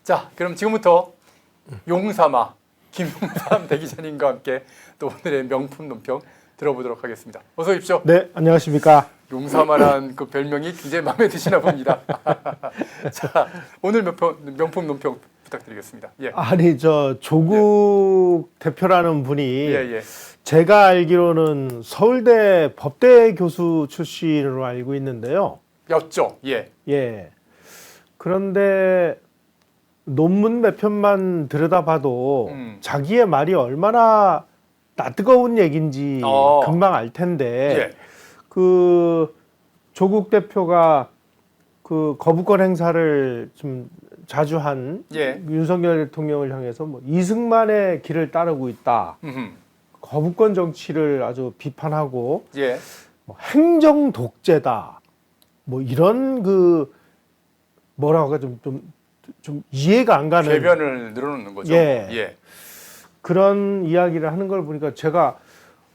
자, 그럼 지금부터 용사마 김용삼 대기자님과 함께 또 오늘의 명품 논평 들어보도록 하겠습니다. 어서 오십시오. 네, 안녕하십니까. 용사마란 그 별명이 굉장히 마음에 드시나 봅니다. 자, 오늘 명품 논평 부탁드리겠습니다. 예. 아니 조국 대표라는 분이 예. 제가 알기로는 서울대 법대 교수 출신으로 알고 있는데요. 였죠. 예. 예. 그런데 논문 몇 편만 들여다봐도 자기의 말이 얼마나 낯뜨거운 얘기인지 금방 알 텐데 예. 그 조국 대표가 그 거부권 행사를 좀 자주 한 예. 윤석열 대통령을 향해서 뭐 이승만의 길을 따르고 있다. 거부권 정치를 아주 비판하고 예. 뭐 행정 독재다. 뭐 이런 그 뭐라고 할까 좀 이해가 안 가는 궤변을 늘어놓는 거죠. 예. 그런 이야기를 하는 걸 보니까 제가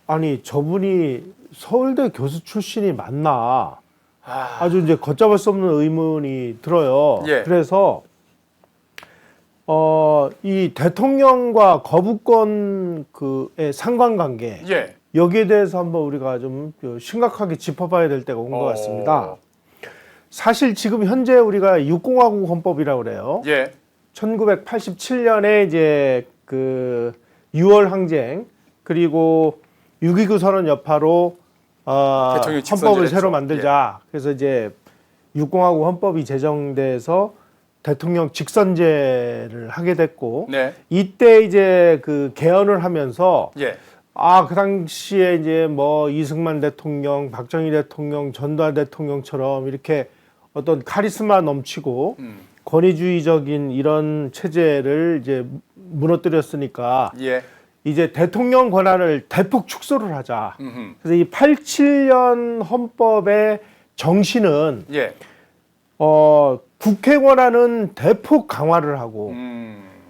아니 저분이 서울대 교수 출신이 맞나 아주 이제 걷잡을 수 없는 의문이 들어요. 예. 그래서 이 대통령과 거부권 그의 상관관계 예. 여기에 대해서 한번 우리가 좀 심각하게 짚어봐야 될 때가 온 것 같습니다. 사실 지금 현재 우리가 육공화국 헌법이라고 그래요. 예. 1987년에 이제 그 6월 항쟁 그리고 6.29 선언 여파로 헌법을 새로 만들자. 그래서 이제 육공화국 헌법이 제정돼서 대통령 직선제를 하게 됐고 네. 이때 이제 그 개헌을 하면서 예. 그 당시에 이제 뭐 이승만 대통령, 박정희 대통령, 전두환 대통령처럼 이렇게 어떤 카리스마 넘치고 권위주의적인 이런 체제를 이제 무너뜨렸으니까 예. 이제 대통령 권한을 대폭 축소를 하자. 음흠. 그래서 이 87년 헌법의 정신은 예. 국회 권한은 대폭 강화를 하고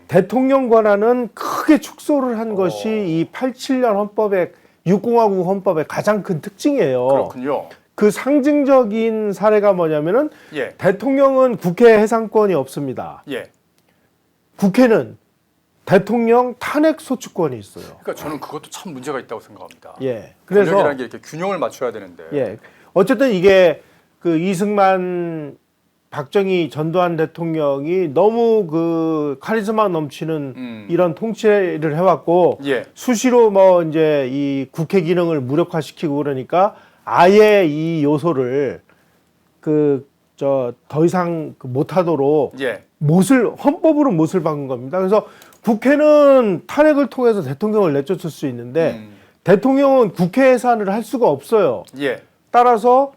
대통령 권한은 크게 축소를 한 것이 이 87년 헌법의 육공화국 헌법의 가장 큰 특징이에요. 그렇군요. 그 상징적인 사례가 뭐냐면은 예. 대통령은 국회 해상권이 없습니다. 예. 국회는 대통령 탄핵 소추권이 있어요. 그러니까 저는 그것도 참 문제가 있다고 생각합니다. 예. 그래서 권력이라는 게 이렇게 균형을 맞춰야 되는데. 예. 어쨌든 이게 그 이승만, 박정희, 전두환 대통령이 너무 그 카리스마 넘치는 이런 통치를 해왔고 예. 수시로 뭐 이제 이 국회 기능을 무력화시키고 그러니까 아예 이 요소를 더 이상 못하도록 예. 헌법으로 못을 박은 겁니다. 그래서 국회는 탄핵을 통해서 대통령을 내쫓을 수 있는데 대통령은 국회 해산을 할 수가 없어요. 예. 따라서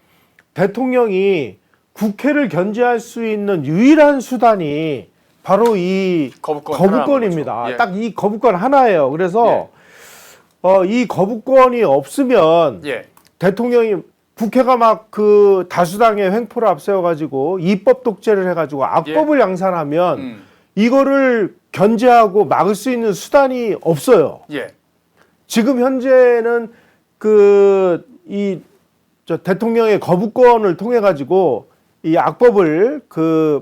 대통령이 국회를 견제할 수 있는 유일한 수단이 바로 이 거부권입니다. 예. 딱 이 거부권 하나예요. 그래서 이 거부권이 없으면 예. 대통령이 국회가 막 그 다수당의 횡포를 앞세워가지고 입법 독재를 해가지고 악법을 양산하면 이거를 견제하고 막을 수 있는 수단이 없어요. 예. 지금 현재는 대통령의 거부권을 통해 가지고 이 악법을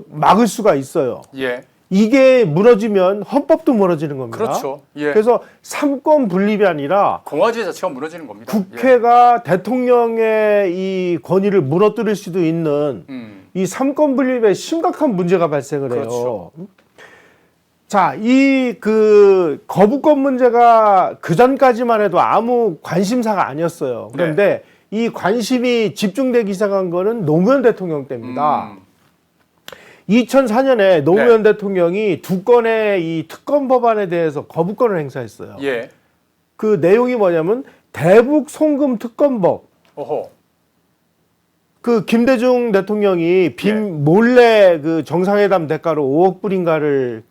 막을 수가 있어요. 예. 이게 무너지면 헌법도 무너지는 겁니다. 그렇죠. 예. 그래서 삼권 분립이 아니라 공화제 자체가 무너지는 겁니다. 국회가 대통령의 이 권위를 무너뜨릴 수도 있는 이 삼권 분립에 심각한 문제가 발생을 해요. 그렇죠. 자, 이 거부권 문제가 그 전까지만 해도 아무 관심사가 아니었어요. 그런데 이 관심이 집중되기 시작한 거는 노무현 대통령 때입니다. 2004년에 노무현 대통령이 두 건의 이 특검 법안에 대해서 거부권을 행사했어요. 예. 그 내용이 뭐냐면 대북 송금 특검법. 어허. 그 김대중 대통령이 몰래 그 정상회담 대가로 5억 불인가를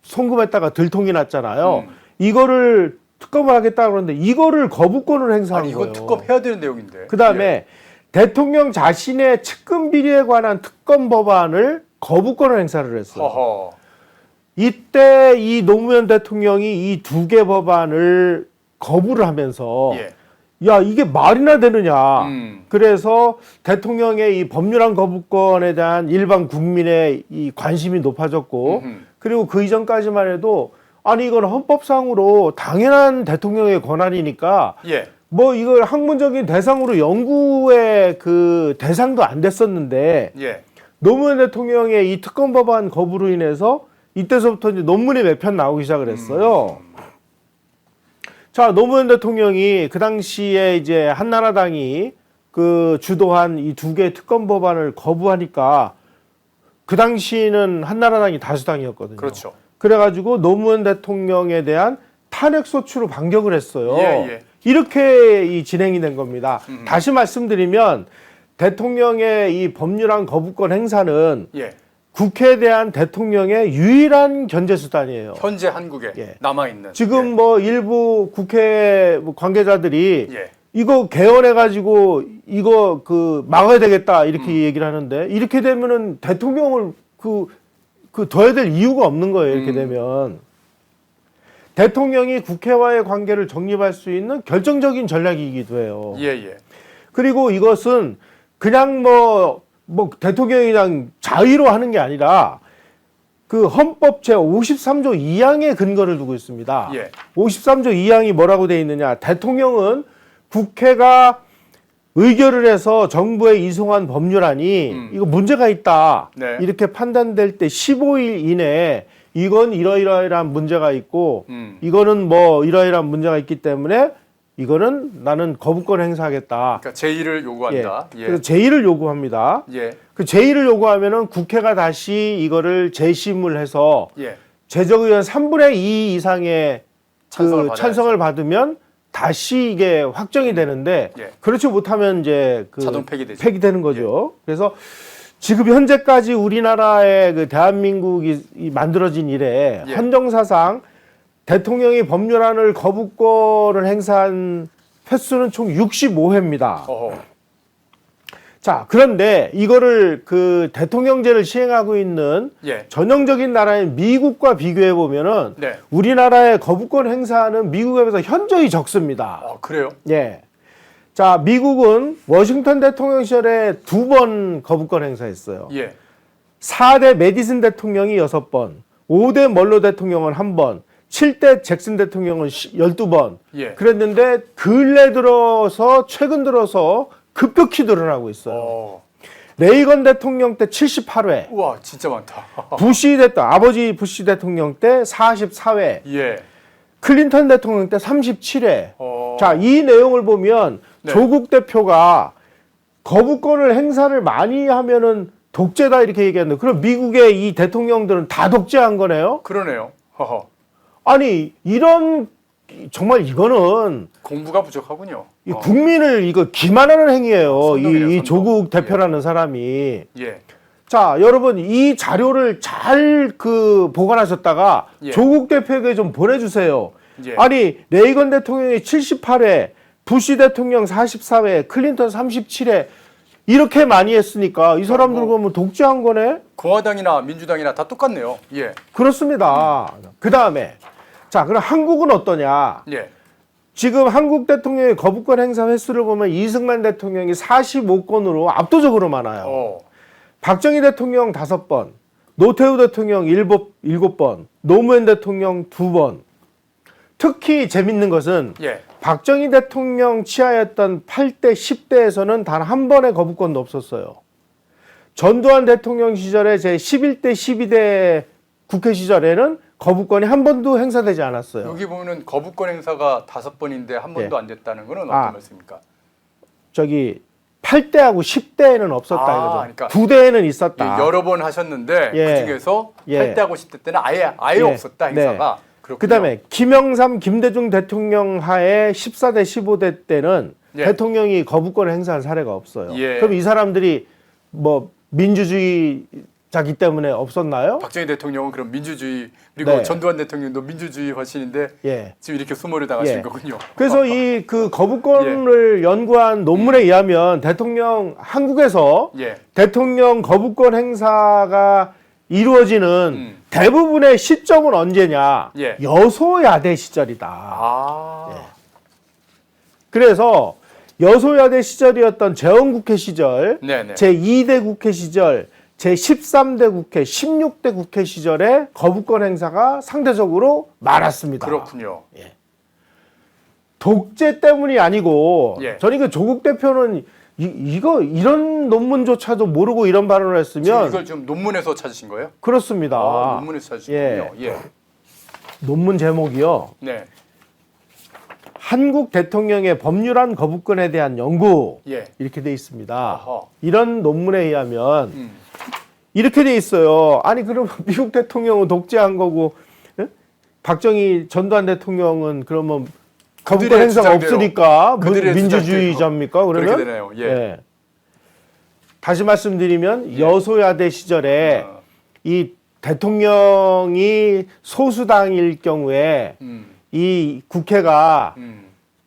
송금했다가 들통이 났잖아요. 이거를 특검을 하겠다 그러는데 이거를 거부권을 행사한 거예요. 이거 특검해야 되는 내용인데. 그다음에 대통령 자신의 측근 비리에 관한 특검 법안을 거부권을 행사를 했어요. 허허. 이때 이 노무현 대통령이 이 두 개 법안을 거부를 하면서 야, 이게 말이나 되느냐. 음. 그래서 대통령의 이 법률안 거부권에 대한 일반 국민의 이 관심이 높아졌고, 그리고 그 이전까지만 해도 아니 이건 헌법상으로 당연한 대통령의 권한이니까 예. 뭐 이걸 학문적인 대상으로 연구의 그 대상도 안 됐었는데 예. 노무현 대통령의 이 특검 법안 거부로 인해서 이때서부터 이제 논문이 몇 편 나오기 시작을 했어요. 자, 노무현 대통령이 그 당시에 이제 한나라당이 그 주도한 이 두 개의 특검 법안을 거부하니까 그 당시는 한나라당이 다수당이었거든요. 그렇죠. 그래가지고 노무현 대통령에 대한 탄핵 소추로 반격을 했어요. 예, 예. 이렇게 이 진행이 된 겁니다. 다시 말씀드리면 대통령의 이 법률안 거부권 행사는 예. 국회에 대한 대통령의 유일한 견제 수단이에요. 현재 한국에 예. 남아 있는 지금 뭐 일부 국회 관계자들이 예. 이거 개헌해 가지고 이거 그 막아야 되겠다 이렇게 얘기를 하는데 이렇게 되면은 대통령을 그 둬야 될 이유가 없는 거예요. 이렇게 되면 대통령이 국회와의 관계를 정립할 수 있는 결정적인 전략이기도 해요. 예, 예. 그리고 이것은 그냥 뭐 대통령이 그냥 자의로 하는 게 아니라 그 헌법 제53조 2항에 근거를 두고 있습니다. 예. 53조 2항이 뭐라고 돼 있느냐? 대통령은 국회가 의결을 해서 정부에 이송한 법률안이 이거 문제가 있다. 네. 이렇게 판단될 때 15일 이내에 이건 이러이러한 문제가 있고 이거는 뭐 이러이러한 문제가 있기 때문에 이거는 나는 거부권 행사하겠다. 그러니까 제의를 요구한다. 예. 그래서 제의를 요구합니다. 예. 그 제의를 요구하면은 국회가 다시 이거를 재심을 해서 예. 제적의원 3분의 2 이상의 찬성을 찬성을 받으면 다시 이게 확정이 되는데 예. 그렇지 못하면 이제 그 자동 폐기되죠. 폐기되는 거죠. 그래서 지금 현재까지 우리나라의 그 대한민국이 만들어진 이래 예. 헌정사상 대통령이 법률안을 거부권을 행사한 횟수는 총 65회입니다. 어허. 자, 그런데 이거를 그 대통령제를 시행하고 있는 예. 전형적인 나라인 미국과 비교해 보면은 네. 우리나라의 거부권 행사는 미국에 비해서 현저히 적습니다. 그래요? 예. 자, 미국은 워싱턴 대통령 시절에 2번 거부권 행사했어요. 예. 4대 메디슨 대통령이 6번, 5대 멀로 대통령은 1번, 7대 잭슨 대통령은 12번. 예. 그랬는데 근래 들어서 최근 들어서 급격히 늘어나고 있어요. 레이건 대통령 때 78회, 우와, 진짜 많다. 아버지 부시 대통령 때 44회, 예. 클린턴 대통령 때 37회. 어. 자, 이 내용을 보면 네. 조국 대표가 거부권을 행사를 많이 하면은 독재다 이렇게 얘기하는데 그럼 미국의 이 대통령들은 다 독재한 거네요? 그러네요. 허허. 아니, 이런 정말 이거는 공부가 부족하군요. 이 국민을 이거 기만하는 행위예요. 선동이네요, 이 선동. 조국 대표라는 사람이. 예. 자, 여러분 이 자료를 잘 그 보관하셨다가 예. 조국 대표에게 좀 보내주세요. 예. 아니 레이건 대통령이 78회, 부시 대통령 44회, 클린턴 37회 이렇게 많이 했으니까 이 사람들 보면 독재한 거네. 공화당이나 민주당이나 다 똑같네요. 예. 그렇습니다. 그 다음에 자, 그럼 한국은 어떠냐? 예. 지금 한국 대통령의 거부권 행사 횟수를 보면 이승만 대통령이 45건으로 압도적으로 많아요. 박정희 대통령 5번, 노태우 대통령 7번, 노무현 대통령 2번. 특히 재밌는 것은 예. 박정희 대통령 치하였던 8대, 10대에서는 단 한 번의 거부권도 없었어요. 전두환 대통령 시절에 제 11대, 12대 국회 시절에는 거부권이 한 번도 행사되지 않았어요. 여기 보면은 거부권 행사가 5번인데 한 번도 예. 안 됐다는 거는 어떤 말씀입니까? 저기 8대하고 10대에는 없었다 이거죠. 그러니까 9대에는 있었다. 예, 여러 번 하셨는데 예. 그 중에서 예. 8대하고 10대 때는 아예 예. 없었다 행사가. 그렇군요. 그다음에 김영삼, 김대중 대통령 하에 14대, 15대 때는 예. 대통령이 거부권을 행사한 사례가 없어요. 예. 그럼 이 사람들이 뭐 민주주의자기 때문에 없었나요? 박정희 대통령은 그럼 민주주의 그리고 네. 전두환 대통령도 민주주의 훨씬인데 예. 지금 이렇게 수모를 당하신 예. 거군요. 그래서 이 그 거부권을 연구한 논문에 의하면 대통령 한국에서 예. 대통령 거부권 행사가 이루어지는 대부분의 시점은 언제냐? 예. 여소야대 시절이다. 예. 그래서 여소야대 시절이었던 재헌국회 시절, 네네. 제2대 국회 시절, 제13대 국회, 16대 국회 시절에 거부권 행사가 상대적으로 많았습니다. 그렇군요. 독재 때문이 아니고 예. 저는 그 조국 대표는 이런 논문조차도 모르고 이런 발언을 지금 했으면 이걸 좀 논문에서 찾으신 거예요? 그렇습니다. 논문에서 찾으셨군요. 예. 논문 제목이요. 네. 한국 대통령의 법률안 거부권에 대한 연구 예. 이렇게 돼 있습니다. 아하. 이런 논문에 의하면 이렇게 돼 있어요. 아니 그럼 미국 대통령은 독재한 거고 박정희 전두환 대통령은 그러면 거부권 그들의 행사가 주장대로, 없으니까 그들의 민주주의자입니까? 그러면 그렇게 되네요. 예. 다시 말씀드리면 여소야대 시절에 어. 이 대통령이 소수당일 경우에 이 국회가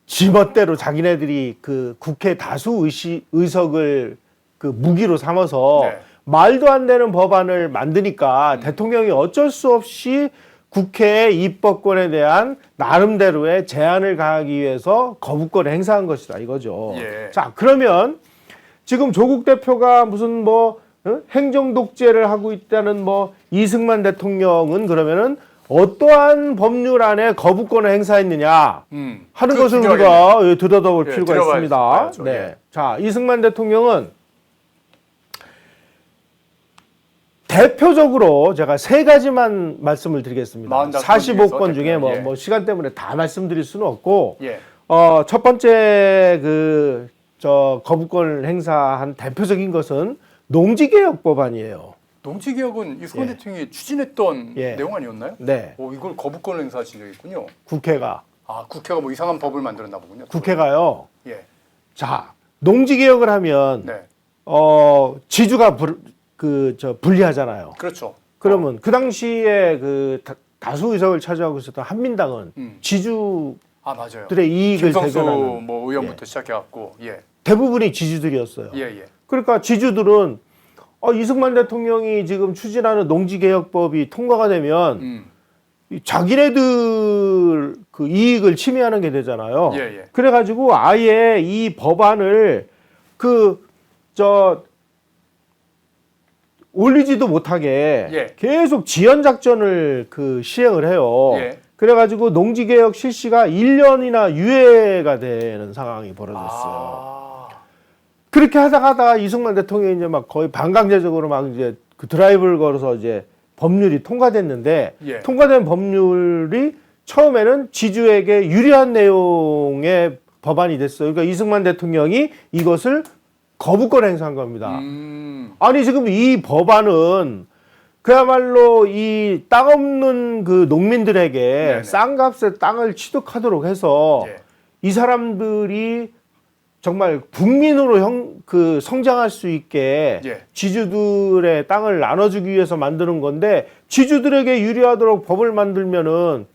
지멋대로 자기네들이 그 국회 다수 의석을 그 무기로 삼아서 네. 말도 안 되는 법안을 만드니까 대통령이 어쩔 수 없이 국회의 입법권에 대한 나름대로의 제한을 가하기 위해서 거부권을 행사한 것이다 이거죠. 예. 자, 그러면 지금 조국 대표가 무슨 뭐 행정 독재를 하고 있다는 뭐 이승만 대통령은 그러면은 어떠한 법률안에 거부권을 행사했느냐 하는 그 것을 중요하겠네요. 우리가 들여다볼 예, 필요가 들어봐야죠. 있습니다. 봐야죠. 네. 예. 자, 이승만 대통령은 대표적으로 제가 세 가지만 말씀을 드리겠습니다. 45건 중에 예. 뭐 시간 때문에 다 말씀드릴 수는 없고 예. 첫 번째 거부권 행사한 대표적인 것은 농지개혁 법안이에요. 농지개혁은 이승만 예. 대통령이 추진했던 예. 내용 아니었나요? 네. 이걸 거부권을 행사하신 적이 있군요. 국회가 국회가 뭐 이상한 법을 만들었나 보군요. 국회가요. 예. 자, 농지개혁을 하면 네. 지주가 불리하잖아요. 그렇죠. 그러면 그 당시에 그 다수 의석을 차지하고 있었던 한민당은 지주들의 맞아요. 이익을 김성수 대변하는 뭐 의원부터 시작해갖고 대부분이 지주들이었어요. 예. 그러니까 지주들은 이승만 대통령이 지금 추진하는 농지개혁법이 통과가 되면 자기네들 그 이익을 침해하는 게 되잖아요. 예. 그래가지고 아예 이 법안을 올리지도 못하게 예. 계속 지연 작전을 시행을 해요. 예. 그래가지고 농지개혁 실시가 1년이나 유예가 되는 상황이 벌어졌어요. 그렇게 하다가 이승만 대통령이 이제 막 거의 반강제적으로 막 이제 그 드라이브를 걸어서 이제 법률이 통과됐는데 예. 통과된 법률이 처음에는 지주에게 유리한 내용의 법안이 됐어요. 그러니까 이승만 대통령이 이것을 거부권 행사한 겁니다. 아니 지금 이 법안은 그야말로 이 땅 없는 그 농민들에게 네네. 싼 값에 땅을 취득하도록 해서 예. 이 사람들이 정말 국민으로 성장할 수 있게 예. 지주들의 땅을 나눠주기 위해서 만드는 건데 지주들에게 유리하도록 법을 만들면은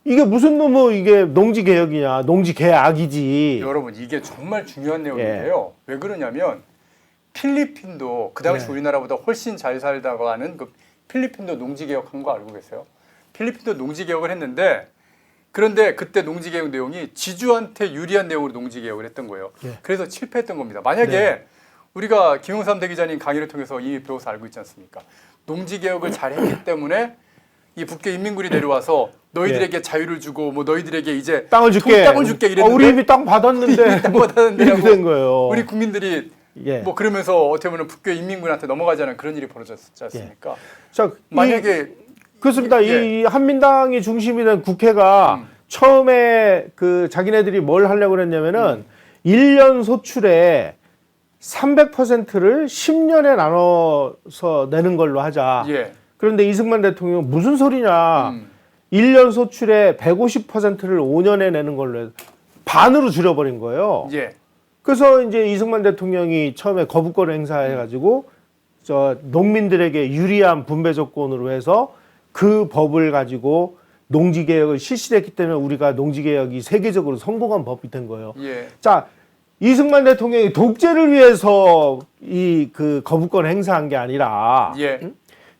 이게 무슨 이게 농지개혁이냐 농지개악이지. 여러분 이게 정말 중요한 내용인데요. 왜 그러냐면 필리핀도 그 당시 네. 우리나라보다 훨씬 잘 살다고 하는 그 필리핀도 농지개혁한 거 알고 계세요? 필리핀도 농지개혁을 했는데 그런데 그때 농지개혁 내용이 지주한테 유리한 내용으로 농지개혁을 했던 거예요. 그래서 실패했던 겁니다. 만약에 우리가 김용삼 대기자님 강의를 통해서 이미 배워서 알고 있지 않습니까? 농지개혁을 잘했기 때문에 이 북교 인민군이 내려와서 너희들에게 자유를 주고 뭐 너희들에게 이제 땅을 줄게. 이랬는데 우리 이미 땅 받았는데 땅 받았는데 이렇게 된 거예요. 우리 국민들이 뭐 그러면서 어떻게 보면 북교 인민군한테 넘어가자는 그런 일이 벌어졌지 않습니까? 자, 만약에 그렇습니다. 이 한민당이 중심이 된 국회가 처음에 자기네들이 뭘 하려고 그랬냐면은 1년 소출에 300%를 10년에 나눠서 내는 걸로 하자. 예. 그런데 이승만 대통령 무슨 소리냐. 1년 소출의 150%를 5년에 내는 걸로 해서 반으로 줄여버린 거예요. 예. 그래서 이제 이승만 대통령이 처음에 거부권을 행사해가지고 농민들에게 유리한 분배 조건으로 해서 그 법을 가지고 농지개혁을 실시했기 때문에 우리가 농지개혁이 세계적으로 성공한 법이 된 거예요. 예. 자, 이승만 대통령이 독재를 위해서 이 거부권 행사한 게 아니라 예.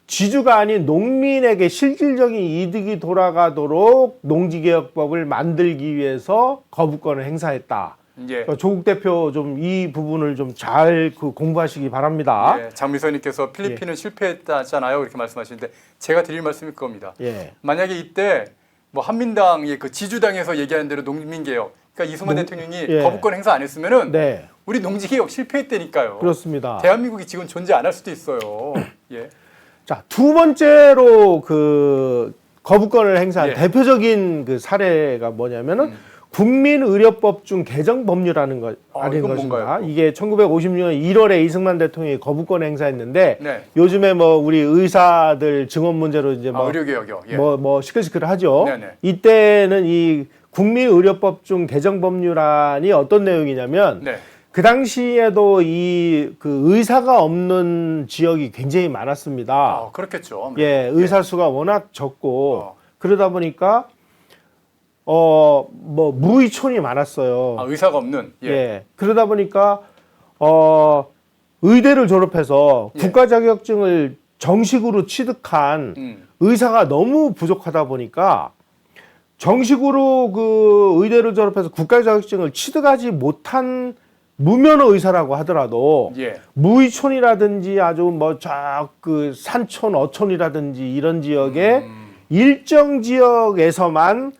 지주가 아닌 농민에게 실질적인 이득이 돌아가도록 농지개혁법을 만들기 위해서 거부권을 행사했다. 예. 조국 대표 좀 이 부분을 좀 잘 공부하시기 바랍니다. 예, 장미선님께서 필리핀은 실패했다잖아요. 이렇게 말씀하시는데 제가 드릴 말씀이 그겁니다. 예. 만약에 이때 뭐 한민당의 그 지주당에서 얘기하는 대로 농민개혁, 그러니까 이승만 대통령이 예. 거부권 행사 안 했으면은 네. 우리 농지개혁 실패했다니까요. 그렇습니다. 대한민국이 지금 존재 안 할 수도 있어요. 예. 자, 두 번째로 그 거부권을 행사한 예. 대표적인 그 사례가 뭐냐면은 국민의료법 중 개정 법률이라는 것 아닌 이건 것입니다. 뭔가요, 또? 이게 1956년 1월에 이승만 대통령이 거부권 행사했는데 네. 요즘에 뭐 우리 의사들 증언 문제로 이제 뭐 의료개혁이요. 예. 뭐 시끌시끌하죠. 네네. 이때는 이 국민의료법 중 개정 법률안이 어떤 내용이냐면 네. 그 당시에도 이 그 의사가 없는 지역이 굉장히 많았습니다. 그렇겠죠. 예, 의사 수가 워낙 적고 어. 그러다 보니까 뭐 무의촌이 많았어요. 의사가 없는. 예. 예. 그러다 보니까 의대를 졸업해서 예. 국가 자격증을 정식으로 취득한 의사가 너무 부족하다 보니까 정식으로 그 의대를 졸업해서 국가 자격증을 취득하지 못한 무면허 의사라고 하더라도 예. 무의촌이라든지 아주 뭐 쫙 그 산촌 어촌이라든지 이런 지역에 일정 지역에서만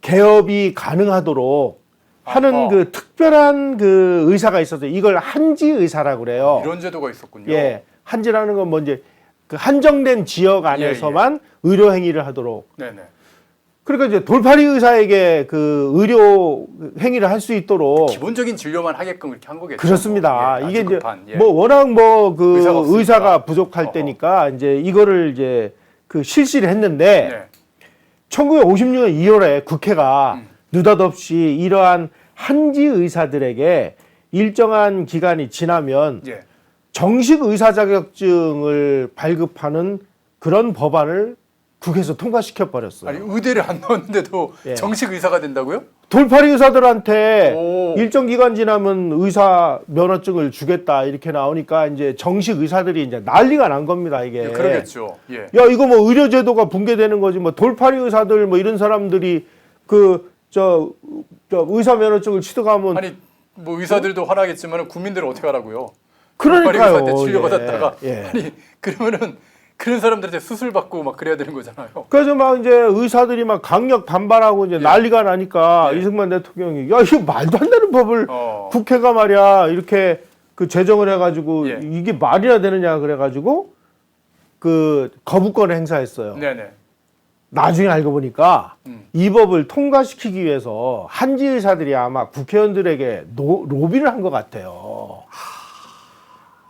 개업이 가능하도록 하는 아하. 그 특별한 그 의사가 있어서 이걸 한지 의사라고 그래요. 이런 제도가 있었군요. 예, 한지라는 건 뭐 이제 그 한정된 지역 안에서만 의료 행위를 하도록. 네네. 그러니까 이제 돌팔이 의사에게 그 의료 행위를 할 수 있도록 기본적인 진료만 하게끔 이렇게 한 거겠죠. 그렇습니다. 예, 이게 이제 급한, 예. 뭐 워낙 뭐 그 의사가 없으니까. 의사가 부족할 어허. 때니까 이제 이거를 이제 그 실시를 했는데 네. 1956년 2월에 국회가 느닷없이 이러한 한지 의사들에게 일정한 기간이 지나면 예. 정식 의사 자격증을 발급하는 그런 법안을 국회에서 통과시켜 버렸어요. 아니 의대를 안 넣었는데도 예. 정식 의사가 된다고요? 돌팔이 의사들한테 오. 일정 기간 지나면 의사 면허증을 주겠다 이렇게 나오니까 이제 정식 의사들이 이제 난리가 난 겁니다, 이게. 예, 그러겠죠. 예. 야, 이거 뭐 의료 제도가 붕괴되는 거지. 뭐 돌팔이 의사들 뭐 이런 사람들이 저 의사 면허증을 취득하면 아니 뭐 의사들도 화나겠지만 국민들은 어떻게 하라고요? 그러니까요. 의사한테 치료받았다가 예, 예. 아니 그러면은 그런 사람들한테 수술 받고 막 그래야 되는 거잖아요. 그래서 막 이제 의사들이 막 강력 반발하고 이제 난리가 나니까 예. 이승만 대통령이 야, 이거 말도 안 되는 법을 국회가 말이야 이렇게 그 제정을 해가지고 예. 이게 말이나 되느냐 그래가지고 그 거부권을 행사했어요. 네네. 나중에 알고 보니까 이 법을 통과시키기 위해서 한지 의사들이 아마 국회의원들에게 로비를 한 것 같아요.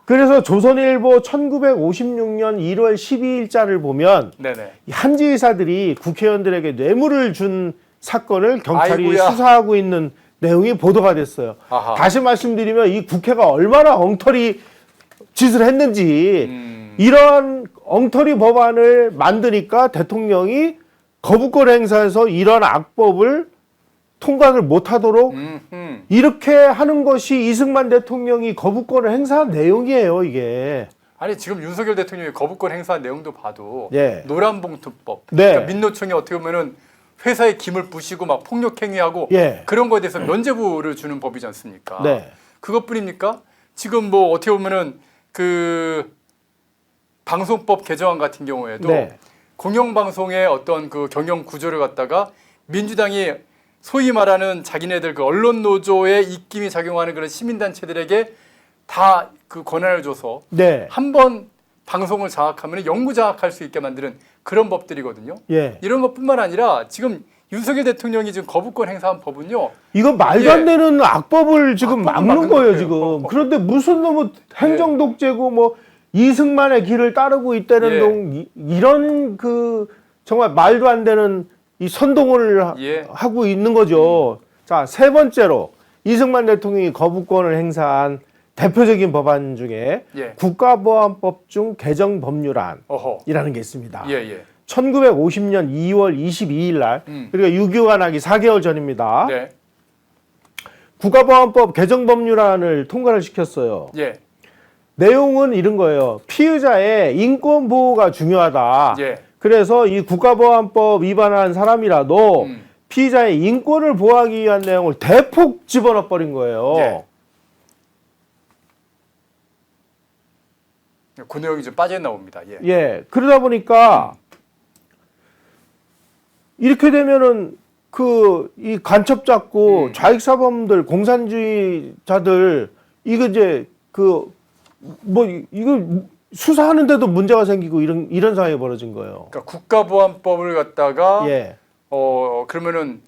그래서 조선일보 1956년 1월 12일자를 보면 네네. 이 한지 의사들이 국회의원들에게 뇌물을 준 사건을 경찰이 아이고야. 수사하고 있는 내용이 보도가 됐어요. 아하. 다시 말씀드리면 이 국회가 얼마나 엉터리 짓을 했는지 이런 엉터리 법안을 만드니까 대통령이 거부권 행사해서 이런 악법을 통과를 못하도록 이렇게 하는 것이 이승만 대통령이 거부권을 행사한 내용이에요, 이게. 아니 지금 윤석열 대통령이 거부권 행사한 내용도 봐도 예. 노란봉투법, 네. 그러니까 민노총이 어떻게 보면은 회사의 김을 부시고 막 폭력 행위하고 예. 그런 거에 대해서 면죄부를 주는 법이지 않습니까? 네. 그것뿐입니까? 지금 뭐 어떻게 보면은 그 방송법 개정안 같은 경우에도 네. 공영방송의 어떤 그 경영 구조를 갖다가 민주당이 소위 말하는 자기네들 그 언론 노조의 입김이 작용하는 그런 시민단체들에게 다 그 권한을 줘서 네. 한 번 방송을 장악하면 영구 장악할 수 있게 만드는 그런 법들이거든요. 예. 이런 것뿐만 아니라 지금 윤석열 대통령이 지금 거부권 행사한 법은요. 이거 말도 예. 안 되는 악법을 지금 악법을 막는 막는 거예요, 거예요. 지금. 그런데 무슨 놈의 행정 독재고 뭐 이승만의 길을 따르고 있다는 예. 이런 그 정말 말도 안 되는 이 선동을 예. 하고 있는 거죠. 자, 세 번째로 이승만 대통령이 거부권을 행사한 대표적인 법안 중에 예. 국가보안법 중 개정 법률안이라는 어허. 게 있습니다. 예, 예. 1950년 2월 22일 날, 그러니까 6.25가 나기 4개월 전입니다. 네. 국가보안법 개정 법률안을 통과를 시켰어요. 예. 내용은 이런 거예요. 피의자의 인권 보호가 중요하다. 예. 그래서 이 국가보안법 위반한 사람이라도 피의자의 인권을 보호하기 위한 내용을 대폭 집어넣어 버린 거예요. 예. 그 내용이 좀 빠져나옵니다. 예. 예. 그러다 보니까 이렇게 되면은 이 간첩 잡고 좌익사범들, 공산주의자들 이거 이제 이거 수사하는데도 문제가 생기고 이런 상황이 벌어진 거예요. 그러니까 국가보안법을 갖다가 예. 그러면은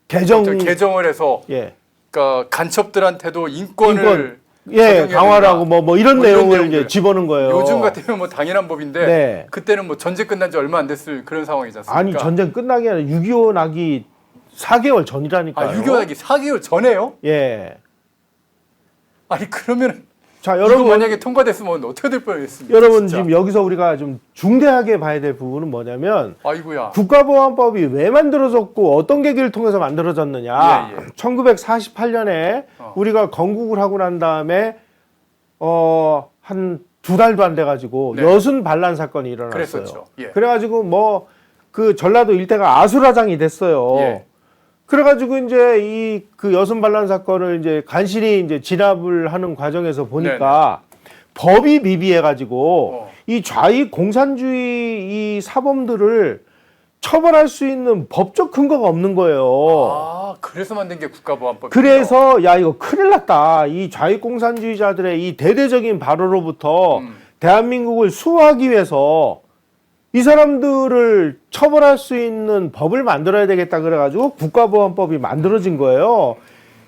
개정을 해서 예. 그러니까 간첩들한테도 인권을 예, 강화를 하고 이런 뭐 내용을 이런 이제 집어넣은 거예요. 요즘 같으면 뭐 당연한 법인데 네. 그때는 뭐 전쟁 끝난 지 얼마 안 됐을 그런 상황이지 않습니까? 아니 전쟁 끝나기 아니라 6.25 나기 4개월 전이라니까요. 6.25 나기 4개월 전에요? 예. 아니 그러면 자, 이거 여러분 만약에 통과됐으면 어떻게 될 뻔했습니까? 여러분 진짜. 지금 여기서 우리가 좀 중대하게 봐야 될 부분은 뭐냐면 아이고야. 국가보안법이 왜 만들어졌고 어떤 계기를 통해서 만들어졌느냐. 예, 예. 1948년에 우리가 건국을 하고 난 다음에 한 2달도 안 돼 가지고 네. 여순 반란 사건이 일어났어요. 그랬었죠. 예. 그래가지고 그 전라도 일대가 아수라장이 됐어요. 예. 그래가지고 이제 그 여순 반란 사건을 이제 간신히 이제 진압을 하는 과정에서 보니까 법이 미비해가지고 이 좌익 공산주의 이 사범들을 처벌할 수 있는 법적 근거가 없는 거예요. 아, 그래서 만든 게 국가보안법. 그래서 야 이거 큰일 났다. 이 좌익 공산주의자들의 이 대대적인 발언으로부터 대한민국을 수호하기 위해서 이 사람들을 처벌할 수 있는 법을 만들어야 되겠다 그래가지고 국가보안법이 만들어진 거예요.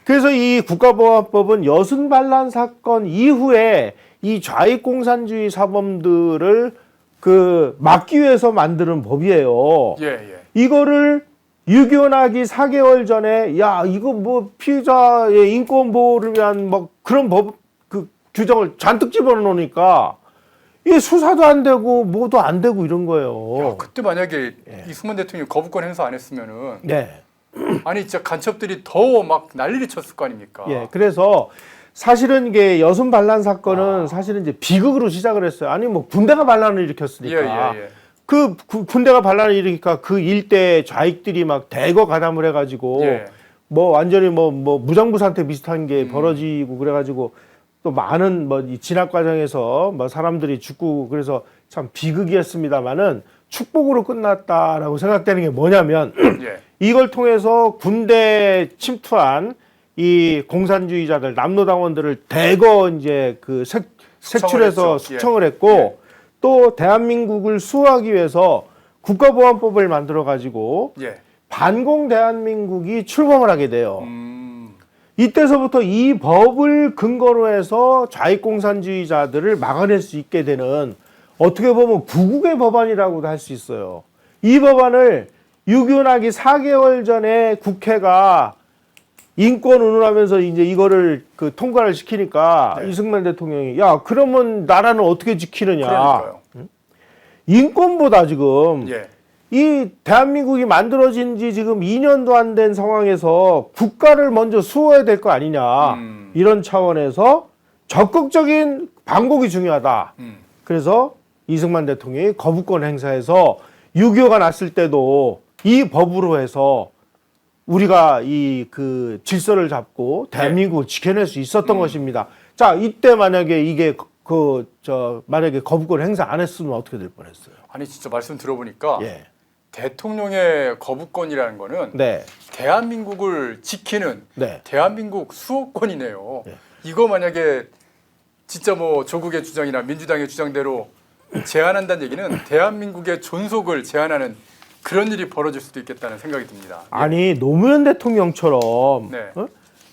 그래서 이 국가보안법은 여순 반란 사건 이후에 이 좌익 공산주의 사범들을 막기 위해서 만드는 법이에요. 예, 예. 이거를 6.25 나기 4개월 전에 야 이거 피의자의 인권 보호를 위한 그런 법 규정을 잔뜩 집어넣으니까 이게 수사도 안 되고 뭐도 안 되고 이런 거예요. 야, 그때 만약에 이승만 대통령이 거부권 행사 안 했으면은 네. 아니 진짜 간첩들이 더 막 난리를 쳤을 거 아닙니까? 예. 그래서 사실은 이게 여순 반란 사건은 사실은 이제 비극으로 시작을 했어요. 아니 군대가 반란을 일으켰으니까. 예. 군대가 반란을 일으키니까 그 일대 좌익들이 막 대거 가담을 해가지고 예. 완전히 무정부 상태 비슷한 게 벌어지고 그래가지고 또 많은 이 진압 과정에서 사람들이 죽고 그래서 참 비극이었습니다만은 축복으로 끝났다라고 생각되는 게 뭐냐면 예. 이걸 통해서 군대 침투한 이 공산주의자들 남노당원들을 대거 이제 색출해서 숙청을 했고 예. 또 대한민국을 수호하기 위해서 국가보안법을 만들어 가지고 예. 반공 대한민국이 출범을 하게 돼요. 이때서부터 이 법을 근거로 해서 좌익공산주의자들을 막아낼 수 있게 되는 어떻게 보면 구국의 법안이라고도 할 수 있어요. 이 법안을 6.25 나기 4개월 전에 국회가 인권 운운하면서 이제 이거를 통과를 시키니까 이승만 대통령이 야 그러면 나라는 어떻게 지키느냐. 그러니까요. 인권보다 지금 예. 이 대한민국이 만들어진 지 지금 2년도 안 된 상황에서 국가를 먼저 수호해야 될 거 아니냐. 이런 차원에서 적극적인 방법이 중요하다. 그래서 이승만 대통령이 거부권 행사해서 6.25가 났을 때도 이 법으로 해서 우리가 질서를 잡고 대한민국을 지켜낼 수 있었던 것입니다. 자, 이때 만약에 이게 만약에 거부권 행사 안 했으면 어떻게 될 뻔했어요? 아니 진짜 말씀 들어보니까 예. 대통령의 거부권이라는 거는 네. 대한민국을 지키는 네. 대한민국 수호권이네요. 네. 이거 만약에 진짜 조국의 주장이나 민주당의 주장대로 제한한다는 얘기는 대한민국의 존속을 제한하는 그런 일이 벌어질 수도 있겠다는 생각이 듭니다. 아니 노무현 대통령처럼 네.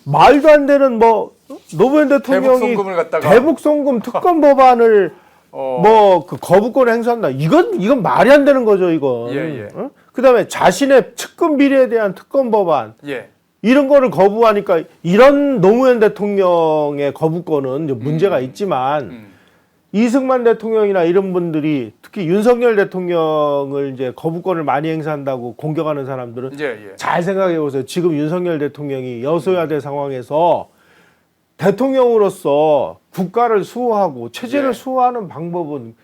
말도 안 되는 노무현 대통령이 대북송금을 갖다가 대북송금 특검 법안을 거부권을 행사한다. 이건 말이 안 되는 거죠, 이건. 예. 그다음에 자신의 측근 비리에 대한 특검 법안 예. 이런 거를 거부하니까 이런 노무현 대통령의 거부권은 이제 문제가 있지만 이승만 대통령이나 이런 분들이 특히 윤석열 대통령을 이제 거부권을 많이 행사한다고 공격하는 사람들은 예. 잘 생각해 보세요. 지금 윤석열 대통령이 여소야대 상황에서 대통령으로서 국가를 수호하고 체제를 수호하는 방법은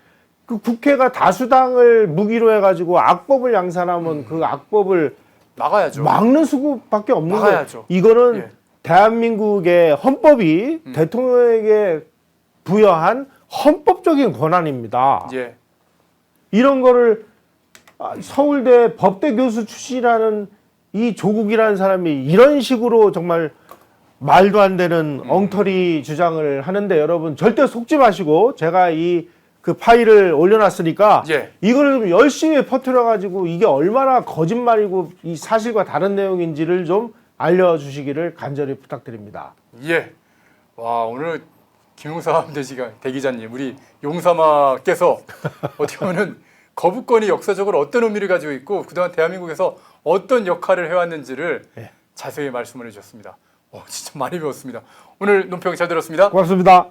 국회가 다수당을 무기로 해가지고 악법을 양산하면 그 악법을 막아야죠. 막는 수밖에 없는 거예요. 막아야죠. 이거는 예. 대한민국의 헌법이 대통령에게 부여한 헌법적인 권한입니다. 예. 이런 거를 서울대 법대 교수 출신이라는 이 조국이라는 사람이 이런 식으로 정말 말도 안 되는 엉터리 주장을 하는데 여러분 절대 속지 마시고 제가 그 파일을 올려놨으니까 예. 이거를 좀 열심히 퍼뜨려가지고 이게 얼마나 거짓말이고 이 사실과 다른 내용인지를 좀 알려주시기를 간절히 부탁드립니다. 예. 와, 오늘 김용삼 대기자님, 우리 용사마께서 어떻게 보면 거부권이 역사적으로 어떤 의미를 가지고 있고 그동안 대한민국에서 어떤 역할을 해왔는지를 예. 자세히 말씀을 해주셨습니다. 진짜 많이 배웠습니다. 오늘 논평 잘 들었습니다. 고맙습니다.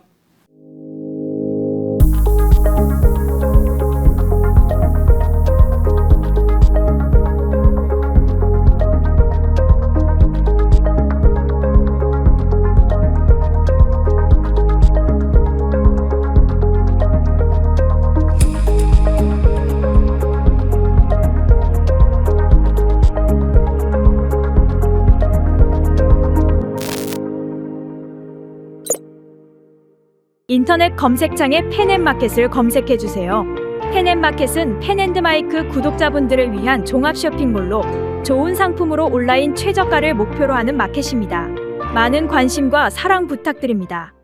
인터넷 검색창에 펜앤마켓을 검색해 주세요. 펜앤마켓은 펜앤드마이크 구독자분들을 위한 종합 쇼핑몰로 좋은 상품으로 온라인 최저가를 목표로 하는 마켓입니다. 많은 관심과 사랑 부탁드립니다.